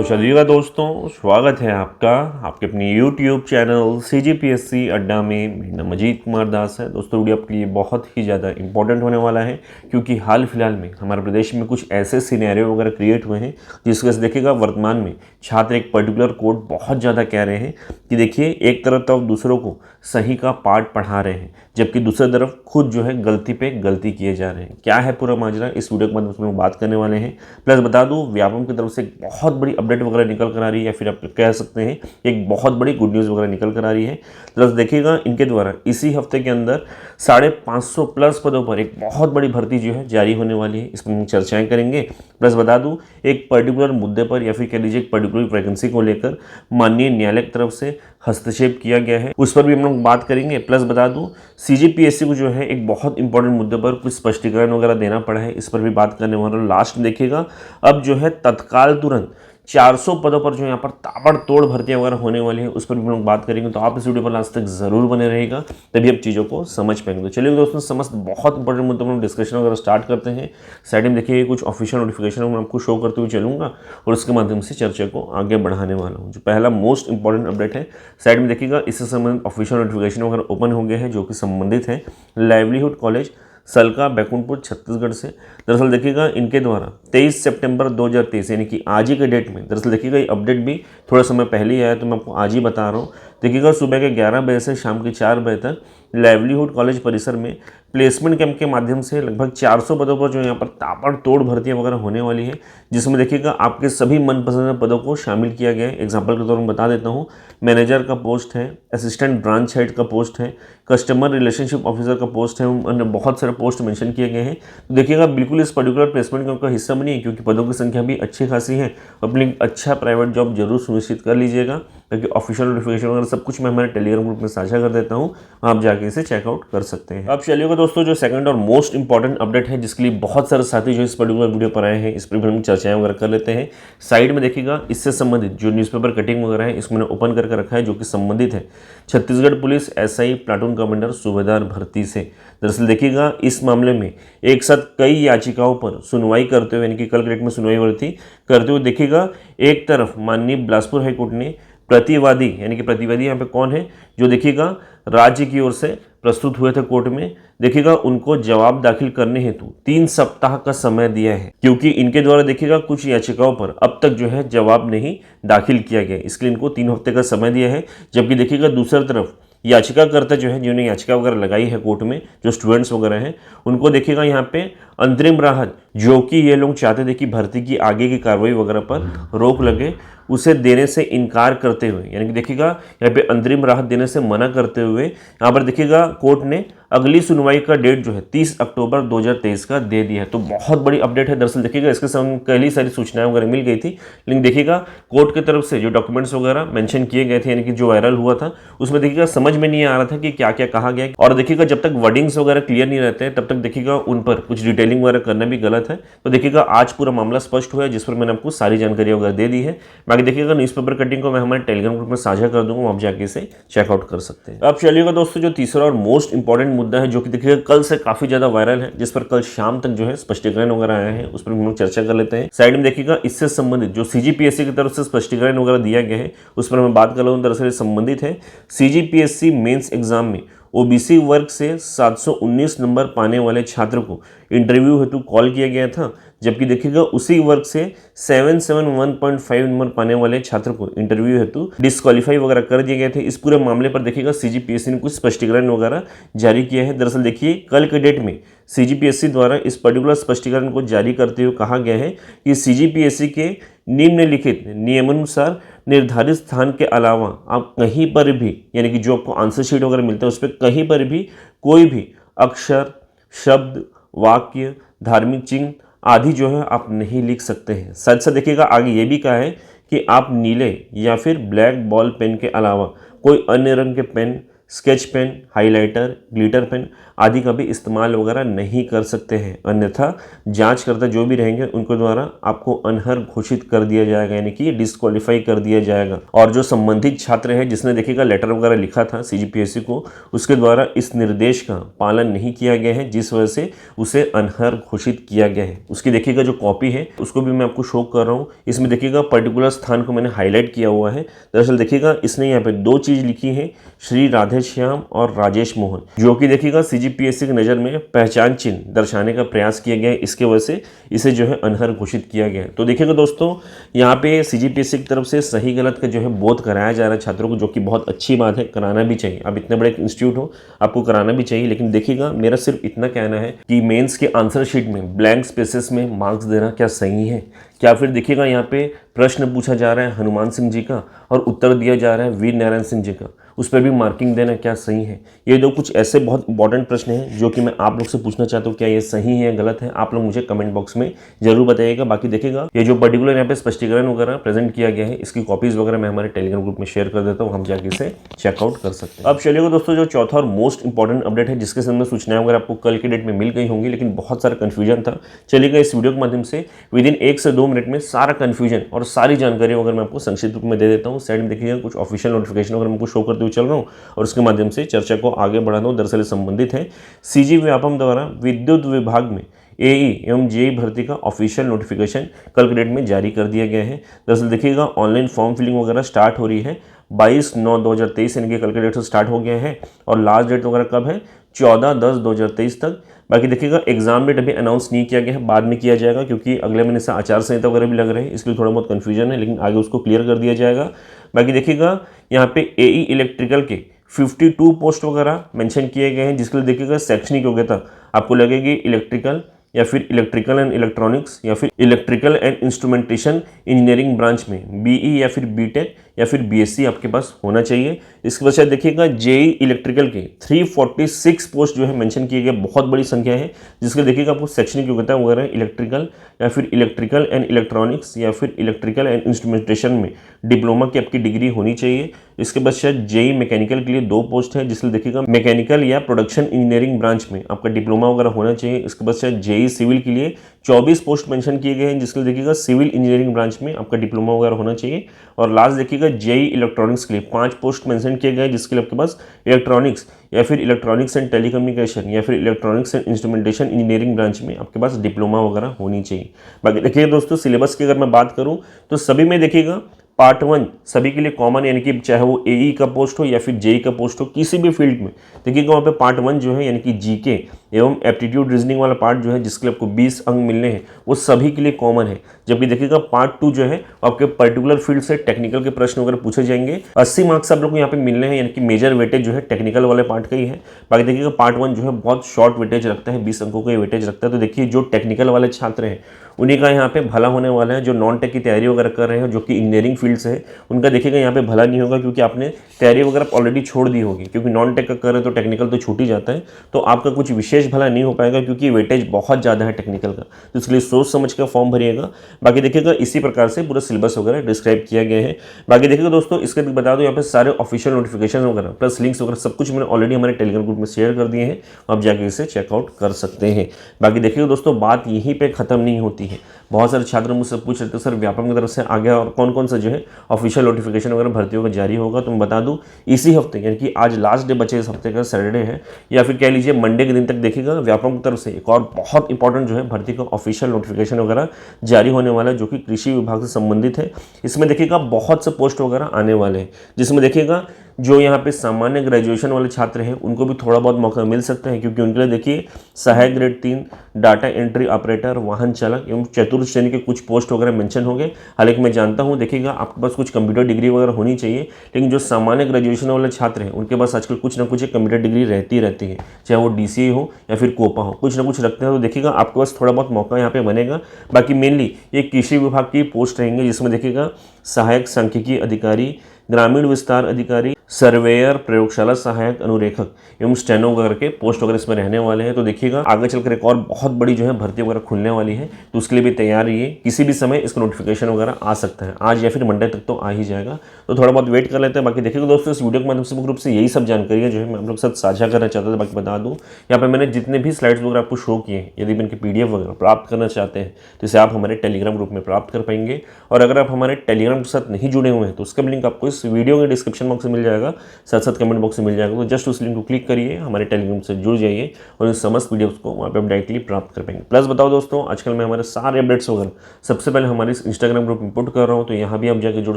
तो चलिएगा दोस्तों, स्वागत है आपका आपके अपनी YouTube चैनल CGPSC अड्डा में। मेरा नाम अजीत कुमार दास है। दोस्तों वीडियो आपके लिए बहुत ही ज़्यादा इंपॉर्टेंट होने वाला है, क्योंकि हाल फिलहाल में हमारे प्रदेश में कुछ ऐसे सिनेरियो वगैरह क्रिएट हुए हैं जिसकी वजह से देखिएगा वर्तमान में छात्र एक पर्टिकुलर कोड बहुत ज़्यादा कह रहे हैं कि देखिए, एक तरफ तो आप दूसरों को सही का पाठ पढ़ा रहे हैं, जबकि दूसरी तरफ खुद जो है गलती पे गलती किए जा रहे हैं। क्या है पूरा माजरा, इस वीडियो के बाद उसमें बात करने वाले हैं। प्लस बता दूं, व्यापम की तरफ से एक बहुत बड़ी अपडेट वगैरह निकल कर आ रही है, या फिर आप कह सकते हैं एक बहुत बड़ी गुड न्यूज़ वगैरह निकल कर आ रही है। प्लस देखिएगा, इनके द्वारा इसी हफ्ते के अंदर 550 प्लस पदों पर एक बहुत बड़ी भर्ती जो है जारी होने वाली है। इस पर हम चर्चाएं करेंगे। प्लस बता दूं, एक पर्टिकुलर मुद्दे पर या फिर कह लीजिए एक पर्टिकुलर वैकेंसी को लेकर माननीय न्यायालय की तरफ से हस्तक्षेप किया गया है, उस पर भी हम लोग बात करेंगे। प्लस बता दूं, CGPSC को जो है एक बहुत इंपॉर्टेंट मुद्दे पर कुछ स्पष्टीकरण वगैरह देना पड़ा है, इस पर भी बात करने वाला। लास्ट में देखिएगा, अब जो है तत्काल तुरंत 400 पदों पर जो यहाँ पर ताबड़तोड़ भर्तियां वगैरह होने वाली है, उस पर भी हम लोग बात करेंगे। तो आप इस वीडियो पर लास्ट तक जरूर बने रहेगा, तभी आप चीज़ों को समझ पाएंगे। तो चलिए दोस्तों, समस्त बहुत इंपॉर्टेंट मुद्दों पर डिस्कशन वगैरह स्टार्ट करते हैं। साइड में देखिए कुछ ऑफिशियल नोटिफिकेशन मैं आपको शो करते हुए चलूंगा और उसके माध्यम से चर्चा को आगे बढ़ाने वाला हूँ। जो पहला मोस्ट इंपॉर्टेंट अपडेट है, साइड में देखिएगा, इससे संबंधित ऑफिशियल नोटिफिकेशन वगैरह ओपन हो गए हैं, जो कि संबंधित है लाइवलीहुड कॉलेज सलका बैकुंठपुर छत्तीसगढ़ से। दरअसल देखिएगा, इनके द्वारा 23 सितंबर 2023 यानी कि आज ही के डेट में, दरअसल देखिएगा ये अपडेट भी थोड़ा समय पहले ही आया, तो मैं आपको आज ही बता रहा हूँ। देखिएगा, सुबह के 11 बजे से शाम के 4 बजे तक लाइवलीहुड कॉलेज परिसर में प्लेसमेंट कैंप के माध्यम से लगभग 400 पदों पर जो यहाँ पर ताबड़तोड़ भर्तियाँ वगैरह होने वाली है, जिसमें देखिएगा आपके सभी मनपसंद पदों को शामिल किया गया है। एग्जाम्पल के तौर पर बता देता हूँ, मैनेजर का पोस्ट है, असिस्टेंट ब्रांच हेड का पोस्ट है, कस्टमर रिलेशनशिप ऑफिसर का पोस्ट है, अन्य बहुत सारे पोस्ट मेंशन किए गए हैं। तो देखिएगा, बिल्कुल इस पर्टिकुलर प्लेसमेंट कैंप का हिस्सा बनिए, क्योंकि पदों की संख्या भी अच्छी खासी है। अपनी अच्छा प्राइवेट जॉब जरूर सुनिश्चित कर लीजिएगा, ताकि ऑफिशियल नोटिफिकेशन वगैरह सब कुछ मैं हमारे टेलीग्राम ग्रुप में साझा कर देता हूँ, आप जाके इसे चेकआउट कर सकते हैं। अब चलिएगा दोस्तों, जो सेकंड और मोस्ट इंपॉर्टेंट अपडेट है, जिसके लिए बहुत सारे साथी जो इस पर्टिकुलर वीडियो पर आए हैं, इस पर भी हम चर्चाएं वगैरह कर लेते हैं। साइड में देखिएगा, इससे संबंधित जो न्यूज़पेपर कटिंग वगैरह है, इसको मैंने ओपन करके रखा है, जो कि संबंधित है Chhattisgarh police SI platoon commander सूबेदार भर्ती से। दरअसल देखिएगा, इस मामले में एक साथ कई याचिकाओं पर सुनवाई करते हुए, यानी कि कल डेट में सुनवाई हो रही थी, करते हुए देखिएगा, एक तरफ माननीय बिलासपुर हाईकोर्ट ने प्रतिवादी, यानी कि प्रतिवादी यहाँ पे कौन है, जो देखिएगा राज्य की ओर से प्रस्तुत हुए थे कोर्ट में, देखिएगा उनको जवाब दाखिल करने हेतु 3 सप्ताह का समय दिया है, क्योंकि इनके द्वारा देखिएगा कुछ याचिकाओं पर अब तक जो है जवाब नहीं दाखिल किया गया, इसके लिए इनको 3 हफ्ते का समय दिया है। जबकि देखिएगा दूसरी तरफ याचिकाकर्ता जो है, जिन्होंने याचिका वगैरह लगाई है कोर्ट में, जो स्टूडेंट्स वगैरह हैं, उनको देखिएगा यहाँ पे अंतरिम राहत, जो कि ये लोग चाहते थे कि भर्ती की आगे की कार्रवाई वगैरह पर रोक लगे, उसे देने से इनकार करते हुए, यानी कि देखिएगा यहाँ पे अंतरिम राहत देने से मना करते हुए, यहाँ पर देखिएगा कोर्ट ने अगली सुनवाई का डेट जो है 30 अक्टूबर 2023 का दे दिया है। तो बहुत बड़ी अपडेट है। दरअसल देखिएगा, इसके समय कई सारी सूचनाएं वगैरह मिल गई थी, लेकिन देखिएगा कोर्ट की तरफ से जो डॉक्यूमेंट्स वगैरह मेंशन किए गए थे, यानी कि जो वायरल हुआ था, उसमें देखिएगा समझ में नहीं आ रहा था कि क्या क्या कहा गया। और देखिएगा, जब तक वर्डिंग्स वगैरह क्लियर नहीं रहते हैं, तब तक देखिएगा उन पर कुछ डिटेलिंग वगैरह करना भी गलत है। तो देखिएगा, आज पूरा मामला स्पष्ट हुआ है, जिस पर मैंने आपको सारी जानकारी वगैरह दे दी है। बाकी देखिएगा, न्यूज़पेपर कटिंग को मैं हमारे टेलीग्राम ग्रुप में साझा कर दूंगा, आप जाके इसे चेकआउट कर सकते हैं। अब चलिएगा दोस्तों, जो तीसरा और मोस्ट इंपॉर्टेंट मुद्दा है, जो कि देखिएगा कल से काफी ज्यादा वायरल है, जिस पर कल शाम तक जो है स्पष्टीकरण वगैरह आए हैं, उस पर हम लोग चर्चा कर लेते हैं। साइड में देखिएगा, इससे संबंधित जो CGPSC की तरफ से स्पष्टीकरण वगैरह दिया गया है, उस पर मैं बात कर रहा हूँ। दरअसल संबंधित है CGPSC मेंस एग्जाम में OBC वर्ग से 719 नंबर पाने वाले छात्र को इंटरव्यू हेतु कॉल किया गया था, जबकि देखिएगा उसी वर्ग से 771.5 नंबर पाने वाले छात्र को इंटरव्यू हेतु डिस्क्वालीफाई वगैरह कर दिए गए थे। इस पूरे मामले पर देखिएगा CGPSC ने कुछ स्पष्टीकरण वगैरह जारी किया है। दरअसल देखिए, कल के डेट में CGPSC द्वारा इस पर्टिकुलर स्पष्टीकरण को जारी करते हुए कहा गया है कि CGPSC के निम्नलिखित नियमानुसार निर्धारित स्थान के अलावा आप कहीं पर भी, यानी कि जो आपको आंसर शीट वगैरह मिलता है, उस पर कहीं पर भी कोई भी अक्षर, शब्द, वाक्य, धार्मिक चिन्ह आदि जो है आप नहीं लिख सकते हैं। साथ साथ देखिएगा, आगे ये भी कहा है कि आप नीले या फिर ब्लैक बॉल पेन के अलावा कोई अन्य रंग के pen, sketch pen, highlighter, glitter pen आदि का भी इस्तेमाल वगैरह नहीं कर सकते हैं, अन्यथा जांचकर्ता जो भी रहेंगे उनके द्वारा आपको अनर्ह घोषित कर दिया जाएगा, यानी कि डिस्क्वालीफाई कर दिया जाएगा। और जो संबंधित छात्र है जिसने देखिएगा लेटर वगैरह लिखा था सीजीपीएससी को, उसके द्वारा इस निर्देश का पालन नहीं किया गया है, जिस वजह से उसे अनर्ह घोषित किया गया है। उसकी देखिएगा जो कॉपी है उसको भी मैं आपको शो कर रहा हूँ। इसमें देखिएगा पर्टिकुलर स्थान को मैंने हाईलाइट किया हुआ है। दरअसल देखिएगा इसने यहाँ पे दो चीज लिखी है, श्री राधेश्याम और राजेश मोहन, जो कि देखिएगा सीजीपीएससी की नज़र में पहचान चिन्ह दर्शाने का प्रयास किया गया है। इसके वजह से इसे जो है अनर्ह घोषित किया गया है। तो देखिएगा दोस्तों, यहाँ पे सीजीपीएससी की तरफ से सही गलत का जो है बोध कराया जा रहा है छात्रों को, जो कि बहुत अच्छी बात है, कराना भी चाहिए। अब इतने बड़े इंस्टीट्यूट हो, आपको कराना भी चाहिए। लेकिन देखिएगा मेरा सिर्फ इतना कहना है कि मेंस के आंसर शीट में ब्लैंक स्पेसेस में मार्क्स देना क्या सही है? क्या फिर देखिएगा यहाँ पे प्रश्न पूछा जा रहा है हनुमान सिंह जी का और उत्तर दिया जा रहा है वीर नारायण सिंह जी का, उस पर भी मार्किंग देना क्या सही है? ये दो कुछ ऐसे बहुत इंपॉर्टेंट प्रश्न हैं जो कि मैं आप लोग से पूछना चाहता हूँ, क्या ये सही है गलत है? आप लोग मुझे कमेंट बॉक्स में जरूर बताइएगा। बाकी देखिएगा ये जो पर्टिकुलर यहाँ पे स्पष्टीकरण वगैरह प्रेजेंट किया गया है, इसकी कॉपीज वगैरह मैं हमारे टेलीग्राम ग्रुप में शेयर कर देता हूँ, हम जाके इसे चेकआउट कर सकते हैं। अब चलिएगा दोस्तों, जो चौथा और मोस्ट इंपॉर्टेंट अपडेट है जिसके संबंध में सूचनाएं वगैरह आपको कल के डेट में मिल गई होंगी, लेकिन बहुत सारा कंफ्यूजन था। चलिएगा इस वीडियो के माध्यम से विद इन 1 से 2 मिनट में सारा कंफ्यूजन और सारी जानकारी वगैरह मैं आपको संक्षिप्त रूप में दे देता हूँ। साइड में देखिएगा कुछ ऑफिशियल नोटिफिकेशन वगैरह मैं आपको शो करते हुए चल रहा हूँ और उसके माध्यम से चर्चा को आगे बढ़ाना हूँ। दरअसल संबंधित है सीजी व्यापम द्वारा विद्युत विभाग में एई एवं जेई भर्ती का ऑफिशियल नोटिफिकेशन कल के डेट में जारी कर दिया गया है। दरअसल देखिएगा ऑनलाइन फॉर्म फिलिंग वगैरह स्टार्ट हो रही है 22/9/2023 यानी कि कल के डेट से स्टार्ट हो गया है और लास्ट डेट वगैरह कब है? 14/10/2023 तक। बाकी देखिएगा एग्जाम डेट अभी अनाउंस नहीं किया गया है, बाद में किया जाएगा, क्योंकि अगले महीने से आचार संहिता वगैरह भी लग रहे हैं, इसलिए थोड़ा बहुत कन्फ्यूजन है, लेकिन आगे उसको क्लियर कर दिया जाएगा। बाकी देखिएगा यहाँ पे एई इलेक्ट्रिकल के 52 पोस्ट वगैरह मेंशन किए गए हैं, जिसके लिए देखिएगा शैक्षणिक योग्यता आपको लगेगी इलेक्ट्रिकल या फिर इलेक्ट्रिकल एंड इलेक्ट्रॉनिक्स या फिर electrical and instrumentation engineering branch में बीई या फिर बीटेक या फिर बीएससी आपके पास होना चाहिए। इसके पश्चात देखिएगा जेई इलेक्ट्रिकल के 346 पोस्ट जो है मेंशन किए गए, बहुत बड़ी संख्या है, जिसके देखिएगा आपको शैक्षणिक योग्यता वगैरह इलेक्ट्रिकल या फिर इलेक्ट्रिकल एंड इलेक्ट्रॉनिक्स या फिर इलेक्ट्रिकल एंड इंस्ट्रूमेंटेशन में डिप्लोमा की आपकी डिग्री होनी चाहिए। इसके पश्चात जेई मैकेनिकल के लिए 2 पोस्ट है, जिसके देखिएगा मैकेनिकल या प्रोडक्शन इंजीनियरिंग ब्रांच में आपका डिप्लोमा वगैरह होना चाहिए। इसके पश्चात जेई सिविल के लिए 24 पोस्ट मेंशन किए गए हैं, जिसके देखिएगा सिविल इंजीनियरिंग ब्रांच में आपका डिप्लोमा वगैरह होना चाहिए। और लास्ट देखिएगा जेई इलेक्ट्रॉनिक्स के लिए 5 पोस्ट मेंशन किए गए, जिसके लिए आपके पास इलेक्ट्रॉनिक्स या फिर इलेक्ट्रॉनिक्स एंड टेलीकम्युनिकेशन या फिर electronics and instrumentation engineering branch में आपके पास डिप्लोमा वगैरह होनी चाहिए। बाकी देखिए दोस्तों, सिलेबस की अगर मैं बात करूं तो सभी में देखिएगा पार्ट 1 सभी के लिए कॉमन, यानी कि चाहे वो एई का पोस्ट हो या फिर जेई का पोस्ट हो, किसी भी फील्ड में देखिएगा वहाँ पे पार्ट 1 जो है यानी कि जीके एवं एप्टीट्यूड रीजनिंग वाला पार्ट जो है, जिसके लिए आपको 20 अंक मिलने हैं, वो सभी के लिए कॉमन है। जबकि देखिएगा पार्ट 2 जो है आपके पर्टिकुलर फील्ड से टेक्निकल के प्रश्न वगैरह पूछे जाएंगे। 80 मार्क्स आप लोग को यहाँ पे मिलने हैं, यानी कि मेजर वेटेज जो है टेक्निकल वाले पार्ट का ही है। बाकी देखिएगा पार्ट 1 जो है बहुत शॉर्ट वेटेज रखता है, 20 अंकों का वेटेज रखता है। तो देखिए जो टेक्निकल वाले छात्र हैं उन्हीं का यहाँ पे भला होने वाला है। जो नॉन टेक की तैयारी वगैरह कर रहे हैं, जो कि इंजीनियरिंग फील्ड से है, उनका देखिएगा यहाँ पे भला नहीं होगा, क्योंकि आपने तैयारी वगैरह ऑलरेडी छोड़ दी होगी। क्योंकि नॉन टेक का कर रहे हैं तो टेक्निकल तो छूट ही जाता है, तो आपका कुछ विशेष भला नहीं हो पाएगा, क्योंकि वेटेज बहुत ज़्यादा है टेक्निकल का। तो इसलिए सोच समझ कर फॉर्म भरिएगा। बाकी देखिएगा इसी प्रकार से पूरा सिलेबस वगैरह डिस्क्राइब किया गया है। बाकी देखिएगा दोस्तों, इसके बता दो यहाँ पे सारे ऑफिशियल नोटिफिकेशन वगैरह प्लस लिंक्स वगैरह सब कुछ मैंने ऑलरेडी हमारे टेलीग्राम ग्रुप में शेयर कर दिए हैं, आप जाके इसे चेकआउट कर सकते हैं। बाकी देखिएगा दोस्तों, बात यहीं पे खत्म नहीं होती है। बहुत सारे छात्र मुझसे पूछ रहे थे सर व्यापम की तरफ से आ गया और कौन कौन सा जो है ऑफिशियल नोटिफिकेशन वगैरह भर्तियों का जारी होगा। तो मैं बता दूं इसी हफ्ते, यानी कि आज लास्ट डे बचे इस हफ्ते का सैटरडे है, या फिर कह लीजिए मंडे के दिन तक देखिएगा व्यापम की तरफ से एक और बहुत इंपॉर्टेंट जो है भर्ती का ऑफिशियल नोटिफिकेशन वगैरह जारी होने वाला है, जो कि कृषि विभाग से संबंधित है। इसमें देखिएगा बहुत से पोस्ट वगैरह आने वाले हैं, जिसमें देखिएगा जो यहाँ पे सामान्य ग्रेजुएशन वाले छात्र हैं उनको भी थोड़ा बहुत मौका मिल सकता है, क्योंकि उनके लिए देखिए सहायक ग्रेड 3, डाटा एंट्री ऑपरेटर, वाहन चालक एवं चतुर्थ श्रेणी के कुछ पोस्ट वगैरह मेंशन होंगे। हालांकि मैं जानता हूँ देखिएगा आपके पास कुछ कंप्यूटर डिग्री वगैरह होनी चाहिए, लेकिन जो सामान्य ग्रेजुएशन वाले छात्र हैं उनके पास आजकल कुछ ना कुछ एक कंप्यूटर डिग्री रहती है, चाहे वो DCA हो या फिर कोपा हो, कुछ ना कुछ रखते हैं। तो देखिएगा आपके पास थोड़ा बहुत मौका यहाँ पे बनेगा। बाकी मेनली ये कृषि विभाग की पोस्ट रहेंगे, जिसमें देखिएगा सहायक सांख्यिकी अधिकारी, ग्रामीण विस्तार अधिकारी, सर्वेयर, प्रयोगशाला सहायक, अनुरेखक एवं स्टेनो वगैरह के पोस्ट वगैरह इसमें रहने वाले हैं। तो देखिएगा आगे चलकर एक और बहुत बड़ी जो है भर्ती वगैरह खुलने वाली है, तो उसके लिए भी तैयार रहिए। किसी भी समय इसका नोटिफिकेशन वगैरह आ सकता है, आज या फिर मंडे तक तो आ ही जाएगा, तो थोड़ा बहुत वेट कर लेते हैं। बाकी देखिएगा दोस्तों, इस वीडियो के माध्यम से मुख्य रूप से यही सब जानकारी है जो है मैं आप लोग के साथ साझा करना चाहता था। बाकी बता दूँ, यहाँ पर मैंने जितने भी स्लाइड्स वगैरह आपको शो किए हैं, यदि इनके PDF वगैरह प्राप्त करना चाहते हैं तो इसे आप हमारे टेलीग्राम ग्रुप में प्राप्त कर पाएंगे। और अगर आप हमारे टेलीग्राम के साथ नहीं जुड़े हुए हैं तो उसका लिंक आपको इस वीडियो के डिस्क्रिप्शन बॉक्स में मिल जाएगा, साथ साथ कमेंट बॉक्स में मिल जाएगा। तो जस्ट उस लिंक को क्लिक करिए, हमारे टेलीग्राम से जुड़ जाइए और इन समस्त वीडियोस को वहाँ पे आप डायरेक्टली प्राप्त कर पाएंगे। प्लस बताओ दोस्तों, आजकल मैं हमारे सारे अपडेट्स वगैरह सबसे पहले हमारे इस इंस्टाग्राम ग्रुप में पुट कर रहा हूँ, तो यहाँ भी आप जाकर जुड़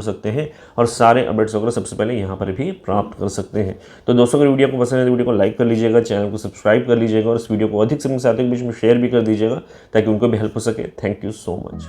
सकते हैं और सारे अपडेट्स वगैरह सबसे पहले यहाँ पर भी प्राप्त कर सकते हैं। तो दोस्तों, अगर वीडियो को पसंद है तो वीडियो को लाइक कर लीजिएगा, चैनल को सब्सक्राइब कर लीजिएगा और इस वीडियो को अधिक से अधिक साथियों के बीच में शेयर भी कर दीजिएगा ताकि उनको भी हेल्प हो सके। Thank you so much.